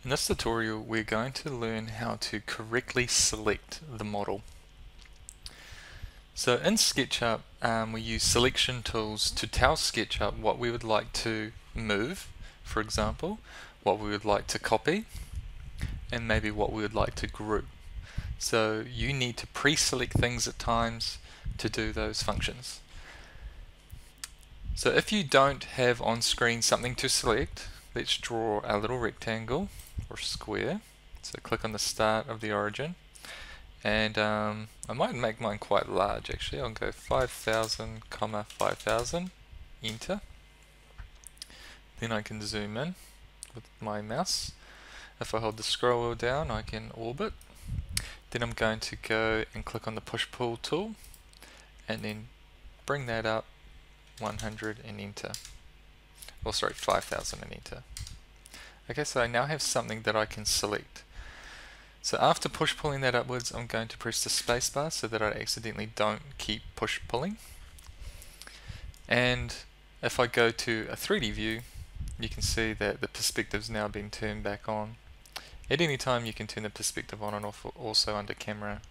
In this tutorial, we're going to learn how to correctly select the model. So in SketchUp, we use selection tools to tell SketchUp what we would like to move, for example, what we would like to copy, and maybe what we would like to group. So you need to pre-select things at times to do those functions. So if you don't have on screen something to select, let's draw a little rectangle or square. So click on the start of the origin, and I might make mine quite large actually. I'll go 5000, 5000, enter. Then I can zoom in with my mouse. If I hold the scroll wheel down, I can orbit. Then I'm going to go and click on the push-pull tool and then bring that up 100 and enter. Oh sorry, 5000 and enter. Okay, so I now have something that I can select. So after push pulling that upwards, I'm going to press the spacebar so that I accidentally don't keep push pulling. And if I go to a 3D view, you can see that the perspective's now been turned back on. At any time you can turn the perspective on and off, also under camera.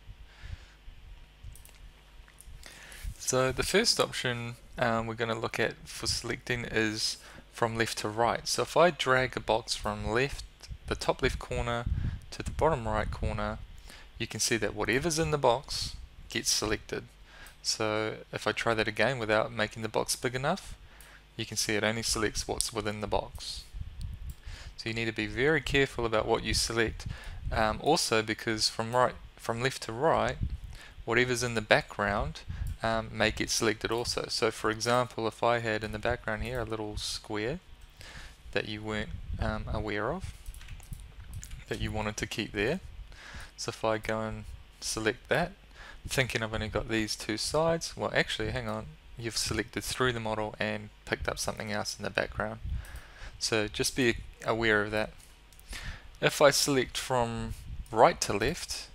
So the first option we're going to look at for selecting is from left to right. So if I drag a box from the top left corner to the bottom right corner, you can see that whatever's in the box gets selected. So if I try that again without making the box big enough, you can see it only selects what's within the box. So you need to be very careful about what you select. Also because from left to right, whatever's in the background may get selected also. So for example, if I had in the background here a little square that you weren't aware of, that you wanted to keep there, so if I go and select that, thinking I've only got these two sides, well actually hang on, you've selected through the model and picked up something else in the background. So just be aware of that. If I select from right to left,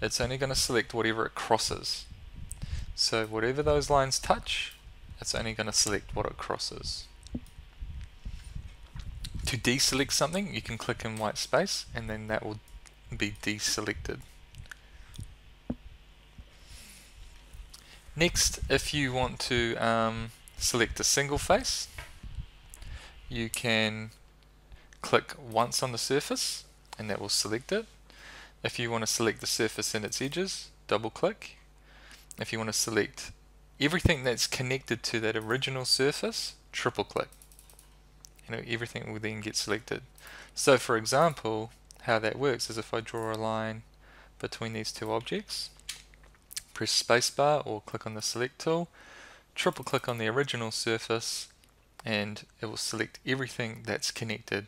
it's only going to select whatever it crosses. So whatever those lines touch, it's only going to select what it crosses. To deselect something, you can click in white space and then that will be deselected. Next, if you want to select a single face, you can click once on the surface and that will select it. If you want to select the surface and its edges, double click. If you want to select everything that's connected to that original surface, triple click. Everything will then get selected. So for example, how that works is if I draw a line between these two objects, press spacebar or click on the select tool, triple click on the original surface, and it will select everything that's connected.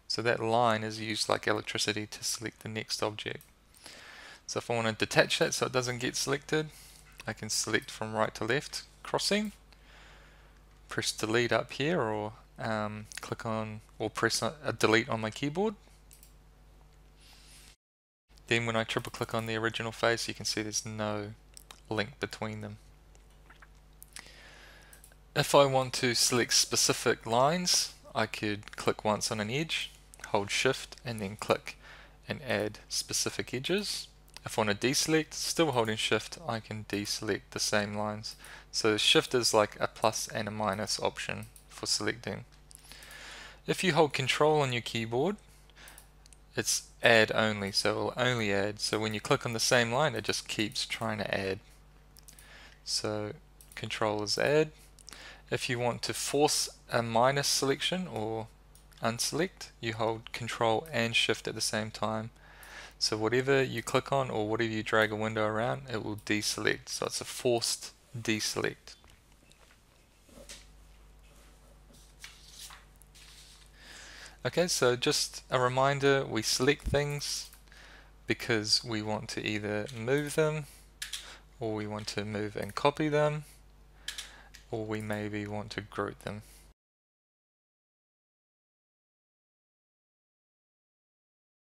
So that line is used like electricity to select the next object. So if I want to detach that so it doesn't get selected, I can select from right to left, crossing, press delete up here, or click on or press a delete on my keyboard. Then when I triple click on the original face, you can see there's no link between them. If I want to select specific lines, I could click once on an edge, hold shift and then click and add specific edges. If I want to deselect, still holding shift, I can deselect the same lines. So shift is like a plus and a minus option for selecting. If you hold control on your keyboard, it's add only, so it will only add. So when you click on the same line, it just keeps trying to add. So control is add. If you want to force a minus selection or unselect, you hold control and shift at the same time. So whatever you click on or whatever you drag a window around, it will deselect. So it's a forced deselect. Okay, so just a reminder, we select things because we want to either move them, or we want to move and copy them, or we maybe want to group them.